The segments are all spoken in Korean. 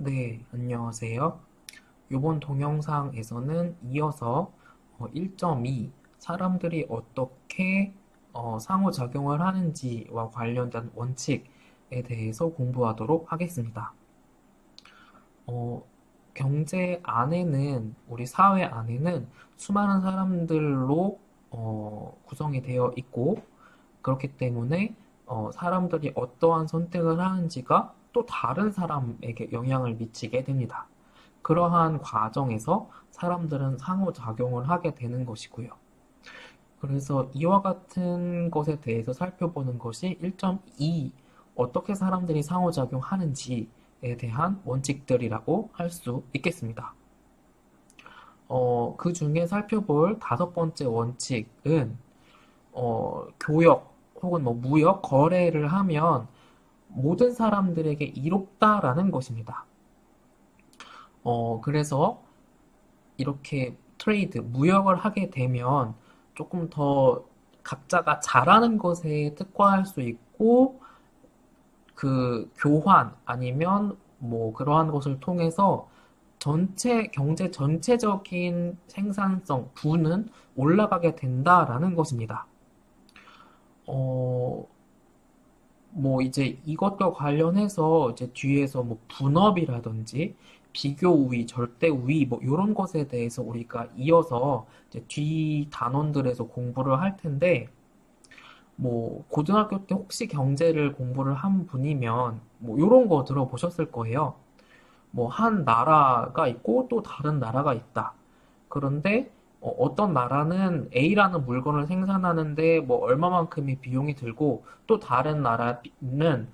네, 안녕하세요. 이번 동영상에서는 이어서 1.2 사람들이 어떻게 상호작용을 하는지와 관련된 원칙에 대해서 공부하도록 하겠습니다. 어, 경제 안에는, 우리 사회 안에는 수많은 사람들로 구성이 되어 있고, 그렇기 때문에 사람들이 어떠한 선택을 하는지가 또 다른 사람에게 영향을 미치게 됩니다. 그러한 과정에서 사람들은 상호작용을 하게 되는 것이고요. 그래서 이와 같은 것에 대해서 살펴보는 것이 1.2 어떻게 사람들이 상호작용하는지에 대한 원칙들이라고 할 수 있겠습니다. 그 중에 살펴볼 다섯 번째 원칙은 교역 혹은 뭐 무역 거래를 하면 모든 사람들에게 이롭다라는 것입니다. 그래서 이렇게 트레이드, 무역을 하게 되면 조금 더 각자가 잘하는 것에 특화할 수 있고, 그 교환 아니면 뭐 그러한 것을 통해서 경제 전체적인 생산성, 부는 올라가게 된다라는 것입니다. 어, 뭐 이제 이것과 관련해서 이제 뒤에서 뭐 분업이라든지 비교 우위, 절대 우위 뭐 이런 것에 대해서 우리가 이어서 이제 뒤 단원들에서 공부를 할 텐데 뭐 고등학교 때 혹시 경제를 공부를 한 분이면 뭐 이런 거 들어보셨을 거예요. 뭐 한 나라가 있고 또 다른 나라가 있다. 그런데 떤 나라는 A라는 물건을 생산하는데 뭐 얼마만큼의 비용이 들고 또 다른 나라는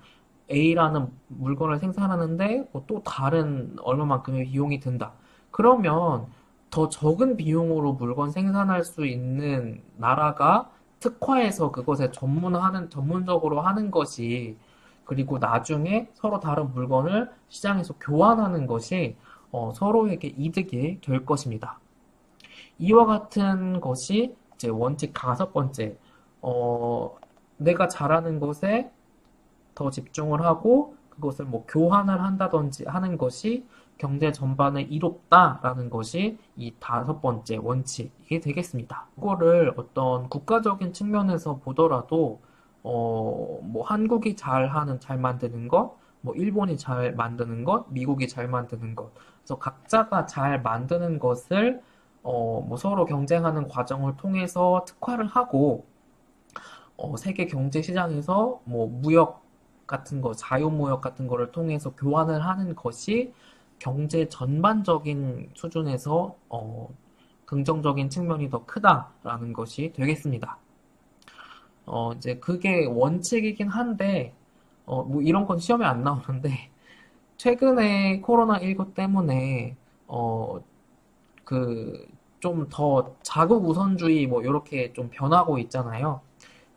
A라는 물건을 생산하는데 뭐또 다른 얼마만큼의 비용이 든다. 그러면 더 적은 비용으로 물건 생산할 수 있는 나라가 특화해서 그것에 전문적으로 하는 것이 그리고 나중에 서로 다른 물건을 시장에서 교환하는 것이 서로에게 이득이 될 것입니다. 이와 같은 것이 이제 원칙 다섯 번째, 어, 내가 잘하는 것에 더 집중을 하고 그것을 뭐 교환을 한다든지 하는 것이 경제 전반에 이롭다라는 것이 이 다섯 번째 원칙이 되겠습니다. 이거를 어떤 국가적인 측면에서 보더라도 뭐 한국이 잘 만드는 것, 뭐 일본이 잘 만드는 것, 미국이 잘 만드는 것. 그래서 각자가 잘 만드는 것을 뭐 서로 경쟁하는 과정을 통해서 특화를 하고 세계 경제 시장에서 뭐 무역 같은 거, 자유무역 같은 거를 통해서 교환을 하는 것이 경제 전반적인 수준에서 긍정적인 측면이 더 크다라는 것이 되겠습니다. 이제 그게 원칙이긴 한데 뭐 이런 건 시험에 안 나오는데 최근에 코로나19 때문에 그 좀 더 자국 우선주의 뭐 이렇게 좀 변하고 있잖아요.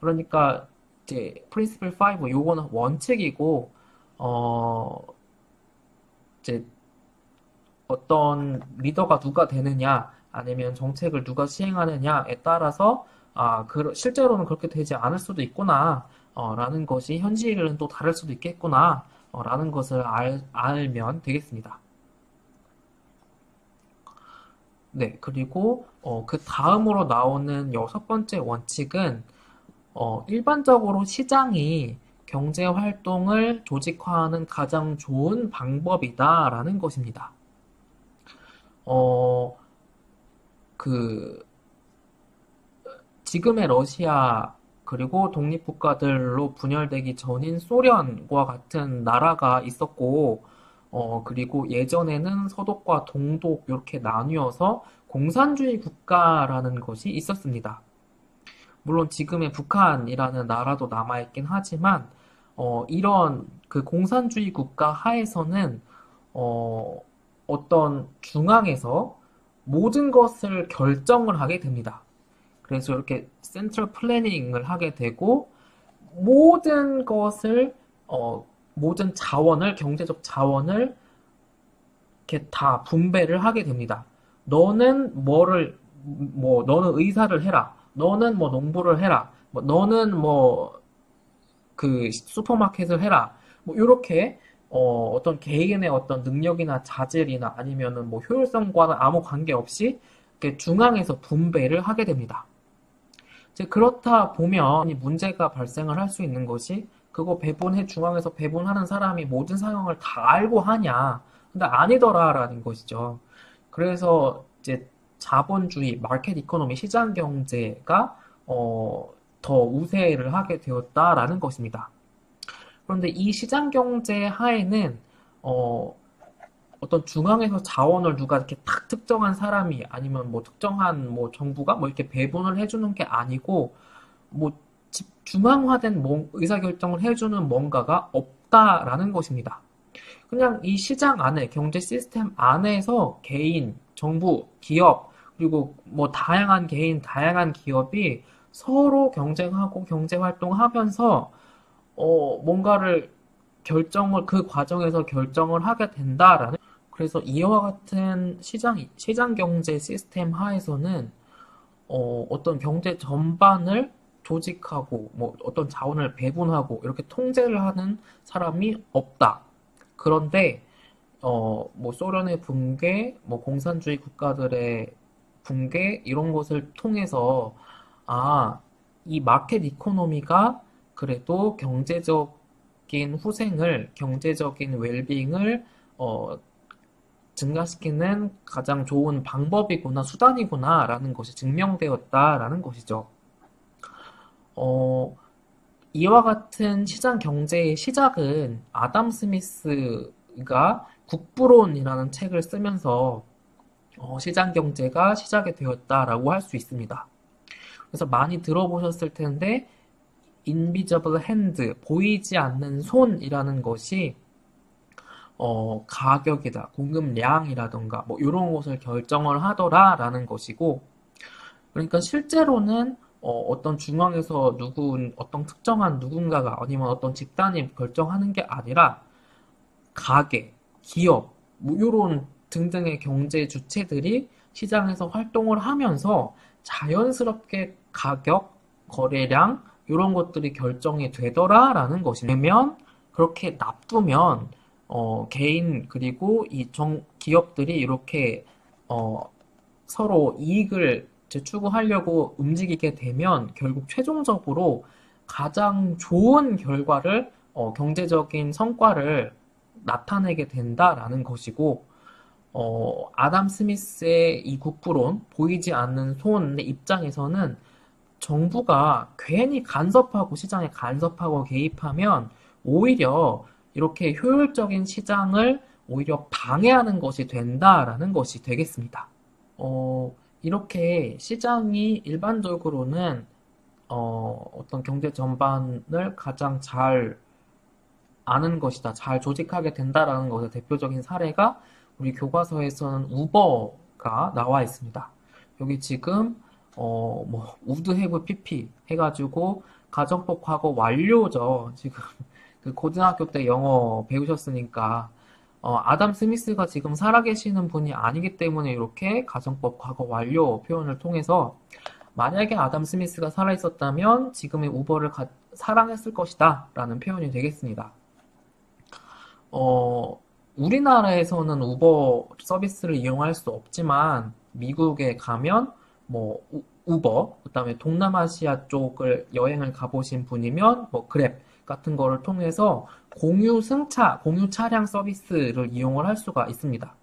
그러니까 이제 프린시플 5 요거는 원칙이고 어 이제 어떤 리더가 누가 되느냐 아니면 정책을 누가 시행하느냐에 따라서 실제로는 그렇게 되지 않을 수도 있구나 라는 것이 현실은 또 다를 수도 있겠구나 라는 것을 알면 되겠습니다. 네, 그리고 그 다음으로 나오는 여섯 번째 원칙은 일반적으로 시장이 경제 활동을 조직화하는 가장 좋은 방법이다라는 것입니다. 어, 그, 지금의 러시아, 그리고 독립국가들로 분열되기 전인 소련과 같은 나라가 있었고, 그리고 예전에는 서독과 동독 이렇게 나뉘어서 공산주의 국가라는 것이 있었습니다. 물론 지금의 북한이라는 나라도 남아있긴 하지만, 이런 그 공산주의 국가 하에서는, 어, 어떤 중앙에서 모든 것을 결정을 하게 됩니다. 그래서 이렇게 센트럴 플래닝을 하게 되고, 모든 것을, 모든 자원을, 경제적 자원을 이렇게 다 분배를 하게 됩니다. 너는 의사를 해라. 너는 뭐 농부를 해라. 너는 뭐 그 슈퍼마켓을 해라. 뭐 이렇게 어떤 개인의 어떤 능력이나 자질이나 아니면은 뭐 효율성과는 아무 관계없이 이렇게 중앙에서 분배를 하게 됩니다. 이제 그렇다 보면 이 문제가 발생을 할 수 있는 것이 그거 배분해 중앙에서 배분하는 사람이 모든 상황을 다 알고 하냐? 근데 아니더라라는 것이죠. 그래서 이제 자본주의, 마켓 이코노미, 시장 경제가 더 우세를 하게 되었다라는 것입니다. 그런데 이 시장 경제 하에는 어, 어떤 중앙에서 자원을 누가 이렇게 딱 특정한 사람이 아니면 뭐 특정한 뭐 정부가 뭐 이렇게 배분을 해주는 게 아니고 뭐 중앙화된 의사결정을 해주는 뭔가가 없다라는 것입니다. 그냥 이 시장 안에 경제 시스템 안에서 개인, 정부, 기업 그리고 뭐 다양한 개인, 다양한 기업이 서로 경쟁하고 경제 활동하면서 뭔가를 그 과정에서 결정을 하게 된다라는, 그래서 이와 같은 시장 경제 시스템 하에서는, 어떤 경제 전반을 조직하고, 뭐, 어떤 자원을 배분하고, 이렇게 통제를 하는 사람이 없다. 그런데, 뭐, 소련의 붕괴, 뭐, 공산주의 국가들의 붕괴, 이런 것을 통해서, 아, 이 마켓 이코노미가 그래도 경제적인 웰빙을, 증가시키는 가장 좋은 방법이구나, 수단이구나라는 것이 증명되었다라는 것이죠. 어, 이와 같은 시장 경제의 시작은 아담 스미스가 국부론이라는 책을 쓰면서 시장 경제가 시작이 되었다라고 할 수 있습니다. 그래서 많이 들어보셨을 텐데 invisible hand, 보이지 않는 손이라는 것이 가격이다, 공급량이라던가 뭐 이런 것을 결정을 하더라라는 것이고, 그러니까 실제로는 어떤 중앙에서 어떤 특정한 누군가가 아니면 어떤 집단이 결정하는 게 아니라 가게, 기업, 뭐 이런 등등의 경제 주체들이 시장에서 활동을 하면서 자연스럽게 가격, 거래량 이런 것들이 결정이 되더라라는 것이죠. 그러면 그렇게 놔두면 개인 그리고 기업들이 이렇게 어, 서로 이익을 추구하려고 움직이게 되면 결국 최종적으로 가장 좋은 결과를, 경제적인 성과를 나타내게 된다라는 것이고, 아담 스미스의 이 국부론, 보이지 않는 손의 입장에서는 정부가 괜히 시장에 간섭하고 개입하면 오히려 이렇게 효율적인 시장을 오히려 방해하는 것이 된다라는 것이 되겠습니다. 이렇게 시장이 일반적으로는 어떤 경제 전반을 가장 잘 아는 것이다, 잘 조직하게 된다라는 것의 대표적인 사례가 우리 교과서에서는 우버가 나와 있습니다. 여기 지금 뭐 우드 해브 PP 해가지고 가정법 과거 완료죠. 지금 그 고등학교 때 영어 배우셨으니까 아담 스미스가 지금 살아계시는 분이 아니기 때문에 이렇게 가정법 과거 완료 표현을 통해서 만약에 아담 스미스가 살아있었다면 지금의 우버를 사랑했을 것이다 라는 표현이 되겠습니다. 우리나라에서는 우버 서비스를 이용할 수 없지만 미국에 가면 뭐 우버, 그다음에 동남아시아 쪽을 여행을 가보신 분이면 뭐 그랩 같은 거를 통해서 공유 차량 서비스를 이용을 할 수가 있습니다.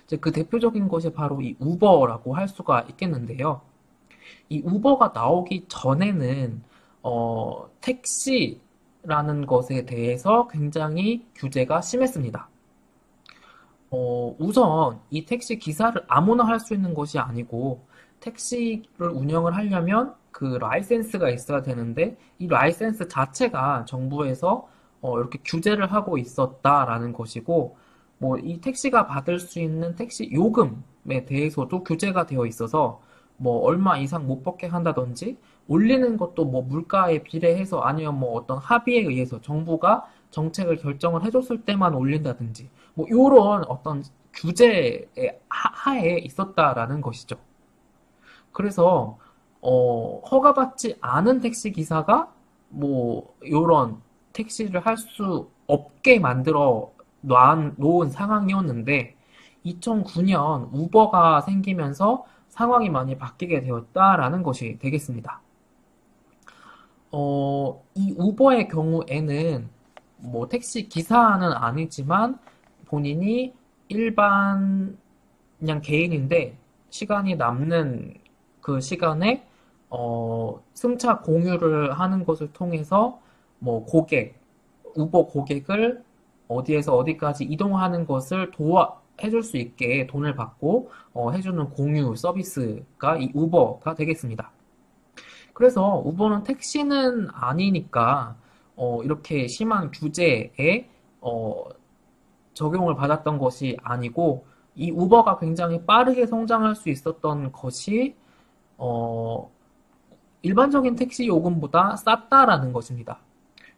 이제 그 대표적인 것이 바로 이 우버라고 할 수가 있겠는데요. 이 우버가 나오기 전에는 택시라는 것에 대해서 굉장히 규제가 심했습니다. 우선 이 택시 기사를 아무나 할 수 있는 것이 아니고 택시를 운영을 하려면 그 라이센스가 있어야 되는데 이 라이센스 자체가 정부에서 이렇게 규제를 하고 있었다라는 것이고, 뭐 이 택시가 받을 수 있는 택시 요금에 대해서도 규제가 되어 있어서 뭐 얼마 이상 못 받게 한다든지, 올리는 것도 뭐 물가에 비례해서 아니면 뭐 어떤 합의에 의해서 정부가 정책을 결정을 해줬을 때만 올린다든지 뭐 요런 어떤 규제의 하에 있었다라는 것이죠. 그래서 허가받지 않은 택시 기사가 뭐 요런 택시를 할 수 없게 만들어 놓은 상황이었는데 2009년 우버가 생기면서 상황이 많이 바뀌게 되었다라는 것이 되겠습니다. 이 우버의 경우에는 뭐 택시 기사는 아니지만 본인이 일반 그냥 개인인데 시간이 남는 그 시간에 승차 공유를 하는 것을 통해서 뭐 우버 고객을 어디에서 어디까지 이동하는 것을 해줄 수 있게 돈을 받고 해주는 공유 서비스가 이 우버가 되겠습니다. 그래서 우버는 택시는 아니니까 이렇게 심한 규제에 적용을 받았던 것이 아니고 이 우버가 굉장히 빠르게 성장할 수 있었던 것이 어, 일반적인 택시 요금보다 쌌다라는 것입니다.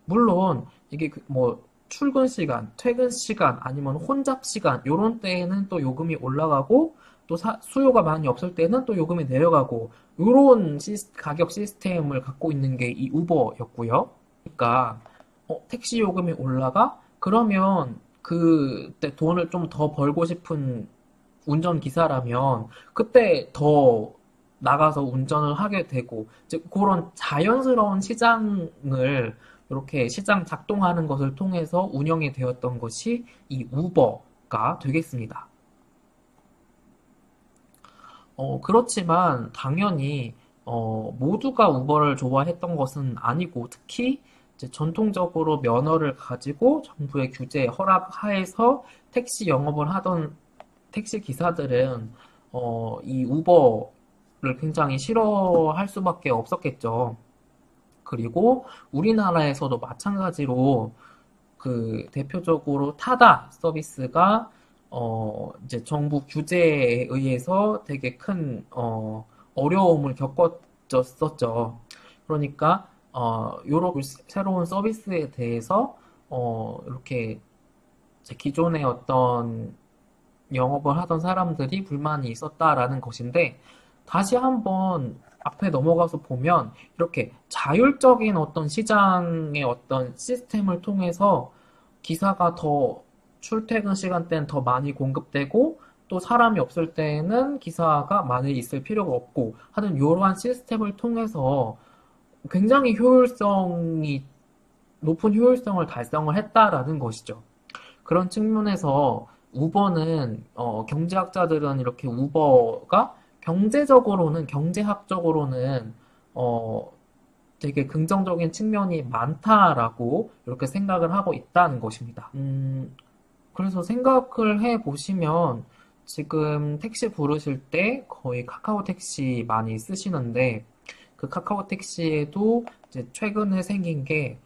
물론 이게 뭐 출근 시간, 퇴근 시간, 아니면 혼잡 시간 요런 때에는 또 요금이 올라가고 또 수요가 많이 없을 때는 또 요금이 내려가고 요런 가격 시스템을 갖고 있는 게 이 우버였고요. 그러니까 택시 요금이 올라가? 그러면 그때 돈을 좀 더 벌고 싶은 운전기사라면 그때 더 나가서 운전을 하게 되고 즉 그런 자연스러운 시장을 이렇게 시장 작동하는 것을 통해서 운영이 되었던 것이 이 우버가 되겠습니다. 그렇지만 당연히 모두가 우버를 좋아했던 것은 아니고 특히 이제 전통적으로 면허를 가지고 정부의 규제 허락 하에서 택시 영업을 하던 택시 기사들은 이 우버를 굉장히 싫어할 수밖에 없었겠죠. 그리고 우리나라에서도 마찬가지로 그 대표적으로 타다 서비스가 이제 정부 규제에 의해서 되게 큰 어려움을 겪었었죠. 그러니까 요런 새로운 서비스에 대해서 이렇게 이제 기존의 어떤 영업을 하던 사람들이 불만이 있었다라는 것인데 다시 한번 앞에 넘어가서 보면 이렇게 자율적인 어떤 시장의 어떤 시스템을 통해서 기사가 더 출퇴근 시간대는 더 많이 공급되고 또 사람이 없을 때에는 기사가 많이 있을 필요가 없고 하는 이러한 시스템을 통해서 굉장히 높은 효율성을 달성을 했다라는 것이죠. 그런 측면에서 우버는 경제학자들은 이렇게 우버가 경제학적으로는 어, 되게 긍정적인 측면이 많다라고 이렇게 생각을 하고 있다는 것입니다. 그래서 생각을 해 보시면 지금 택시 부르실 때 거의 카카오 택시 많이 쓰시는데 그 카카오 택시에도 이제 최근에 생긴 게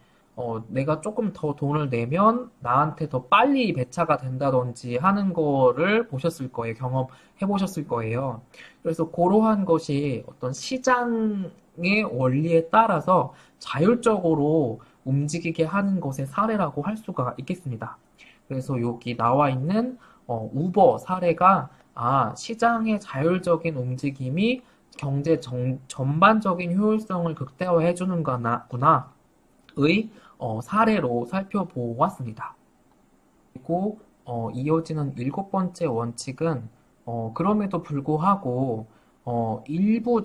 내가 조금 더 돈을 내면 나한테 더 빨리 배차가 된다든지 하는 거를 보셨을 거예요. 경험해 보셨을 거예요. 그래서 그러한 것이 어떤 시장의 원리에 따라서 자율적으로 움직이게 하는 것의 사례라고 할 수가 있겠습니다. 그래서 여기 나와 있는 우버 사례가 시장의 자율적인 움직임이 전반적인 효율성을 극대화해 주는 거나의 사례로 살펴보았습니다. 그리고 이어지는 일곱 번째 원칙은 그럼에도 불구하고 일부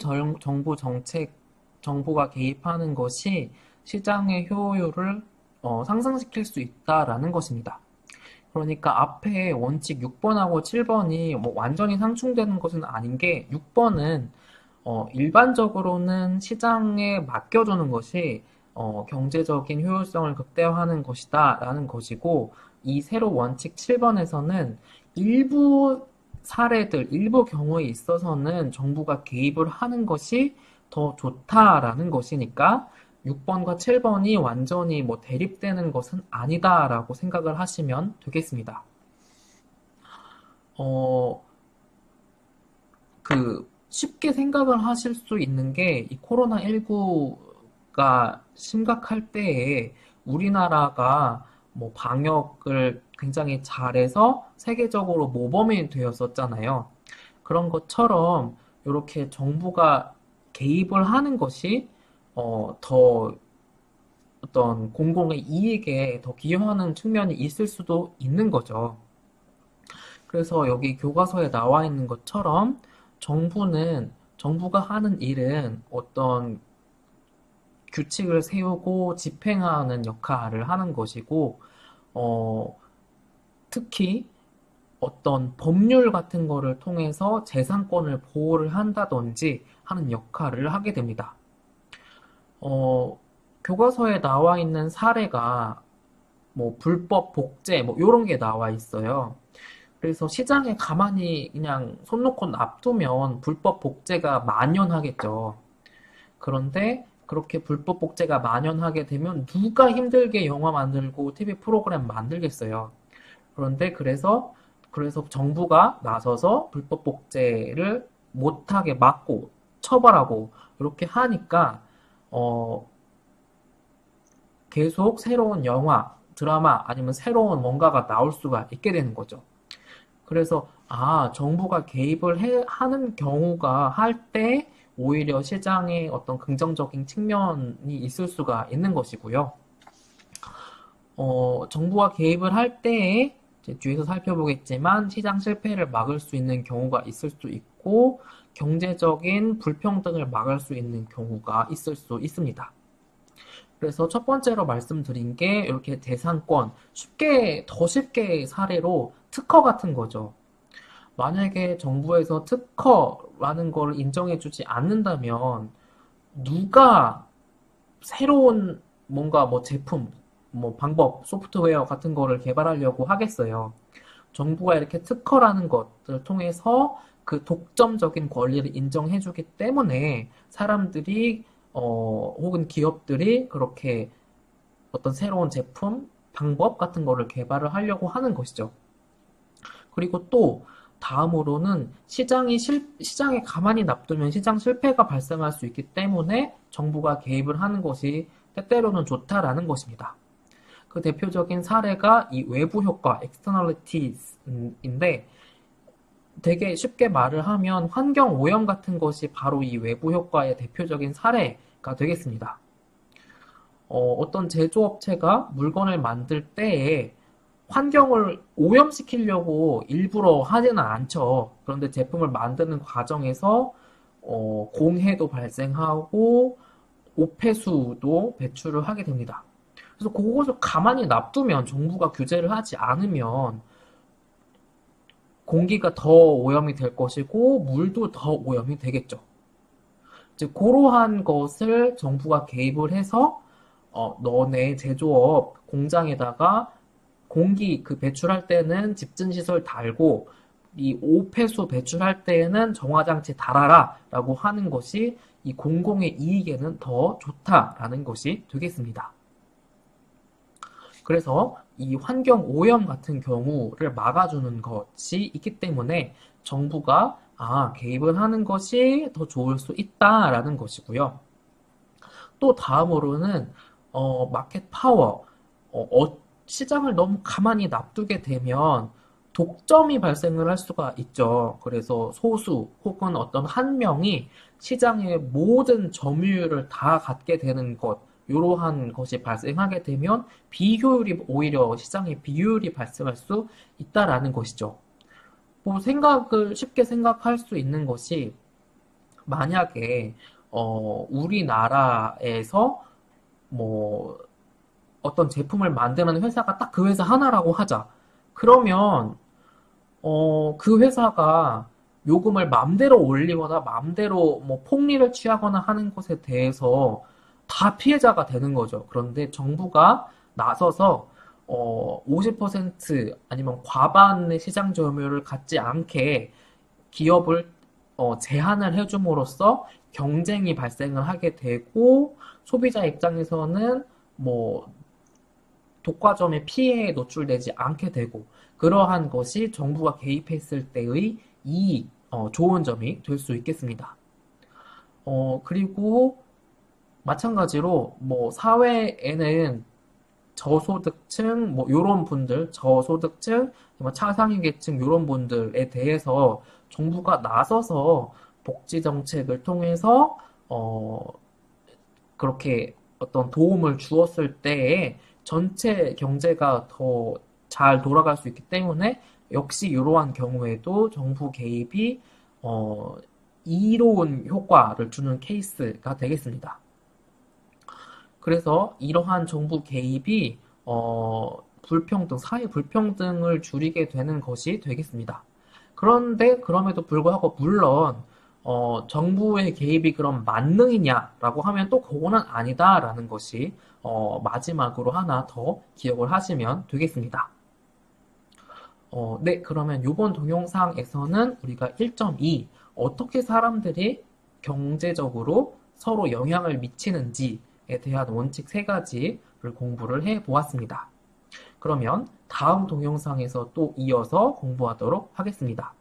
정부가 개입하는 것이 시장의 효율을 상승시킬 수 있다라는 것입니다. 그러니까 앞에 원칙 6번하고 7번이 뭐 완전히 상충되는 것은 아닌 게 6번은 일반적으로는 시장에 맡겨주는 것이 경제적인 효율성을 극대화하는 것이다 라는 것이고 이 세로 원칙 7번에서는 일부 경우에 있어서는 정부가 개입을 하는 것이 더 좋다라는 것이니까 6번과 7번이 완전히 뭐 대립되는 것은 아니다라고 생각을 하시면 되겠습니다. 어, 쉽게 생각을 하실 수 있는 게 이 코로나19가 심각할 때에 우리나라가 뭐 방역을 굉장히 잘해서 세계적으로 모범이 되었었잖아요. 그런 것처럼 이렇게 정부가 개입을 하는 것이 더 어떤 공공의 이익에 더 기여하는 측면이 있을 수도 있는 거죠. 그래서 여기 교과서에 나와 있는 것처럼 정부가 하는 일은 어떤 규칙을 세우고 집행하는 역할을 하는 것이고, 어, 특히 어떤 법률 같은 거를 통해서 재산권을 보호를 한다든지 하는 역할을 하게 됩니다. 어, 교과서에 나와 있는 사례가 뭐 불법 복제 뭐 이런 게 나와 있어요. 그래서 시장에 가만히 그냥 손 놓고 놔두면 불법 복제가 만연하겠죠. 그런데 그렇게 불법 복제가 만연하게 되면 누가 힘들게 영화 만들고 TV 프로그램 만들겠어요. 그런데 그래서 정부가 나서서 불법 복제를 못하게 막고 처벌하고 이렇게 하니까 어, 계속 새로운 영화, 드라마 아니면 새로운 뭔가가 나올 수가 있게 되는 거죠. 그래서 정부가 하는 경우가 할 때 오히려 시장에 어떤 긍정적인 측면이 있을 수가 있는 것이고요. 정부가 개입을 할 때에 이제 뒤에서 살펴보겠지만 시장 실패를 막을 수 있는 경우가 있을 수 있고 경제적인 불평등을 막을 수 있는 경우가 있을 수 있습니다. 그래서 첫 번째로 말씀드린 게 이렇게 재산권, 더 쉽게 사례로 특허 같은 거죠. 만약에 정부에서 특허라는 걸 인정해주지 않는다면 누가 새로운 뭔가 뭐 제품, 뭐 방법, 소프트웨어 같은 거를 개발하려고 하겠어요. 정부가 이렇게 특허라는 것을 통해서 그 독점적인 권리를 인정해주기 때문에 사람들이 혹은 기업들이 그렇게 어떤 새로운 제품, 방법 같은 거를 개발을 하려고 하는 것이죠. 그리고 또 다음으로는 시장에 가만히 놔두면 시장 실패가 발생할 수 있기 때문에 정부가 개입을 하는 것이 때때로는 좋다라는 것입니다. 그 대표적인 사례가 이 외부 효과, externalities인데 되게 쉽게 말을 하면 환경 오염 같은 것이 바로 이 외부 효과의 대표적인 사례가 되겠습니다. 어떤 제조업체가 물건을 만들 때에 환경을 오염시키려고 일부러 하지는 않죠. 그런데 제품을 만드는 과정에서 공해도 발생하고 오폐수도 배출을 하게 됩니다. 그래서 그것을 가만히 놔두면 정부가 규제를 하지 않으면 공기가 더 오염이 될 것이고 물도 더 오염이 되겠죠. 이제 그러한 것을 정부가 개입을 해서 너네 제조업 공장에다가 공기 그 배출할 때는 집진시설 달고 이 오폐수 배출할 때에는 정화장치 달아라 라고 하는 것이 이 공공의 이익에는 더 좋다라는 것이 되겠습니다. 그래서 이 환경 오염 같은 경우를 막아주는 것이 있기 때문에 정부가 개입을 하는 것이 더 좋을 수 있다라는 것이고요. 또 다음으로는 마켓 파워, 시장을 너무 가만히 놔두게 되면 독점이 발생을 할 수가 있죠. 그래서 소수 혹은 어떤 한 명이 시장의 모든 점유율을 다 갖게 되는 것, 이러한 것이 발생하게 되면 오히려 시장의 비효율이 발생할 수 있다라는 것이죠. 뭐 쉽게 생각할 수 있는 것이 만약에 우리나라에서 뭐 어떤 제품을 만드는 회사가 딱 그 회사 하나라고 하자. 그러면 그 회사가 요금을 맘대로 올리거나 맘대로 뭐 폭리를 취하거나 하는 것에 대해서 다 피해자가 되는 거죠. 그런데 정부가 나서서 50% 아니면 과반의 시장 점유율을 갖지 않게 기업을 제한을 해줌으로써 경쟁이 발생을 하게 되고 소비자 입장에서는 뭐 독과점의 피해에 노출되지 않게 되고 그러한 것이 정부가 개입했을 때의 좋은 점이 될 수 있겠습니다. 그리고 마찬가지로 뭐 사회에는 저소득층 뭐 요런 분들, 저소득층, 뭐 차상위 계층 요런 분들에 대해서 정부가 나서서 복지 정책을 통해서 그렇게 어떤 도움을 주었을 때에 전체 경제가 더 잘 돌아갈 수 있기 때문에 역시 이러한 경우에도 정부 개입이 어, 이로운 효과를 주는 케이스가 되겠습니다. 그래서 이러한 정부 개입이 사회 불평등을 줄이게 되는 것이 되겠습니다. 그런데 그럼에도 불구하고 물론 정부의 개입이 그럼 만능이냐라고 하면 또 그거는 아니다라는 것이 마지막으로 하나 더 기억을 하시면 되겠습니다. 네, 그러면 이번 동영상에서는 우리가 1.2 어떻게 사람들이 경제적으로 서로 영향을 미치는지에 대한 원칙 세 가지를 공부를 해 보았습니다. 그러면 다음 동영상에서 또 이어서 공부하도록 하겠습니다.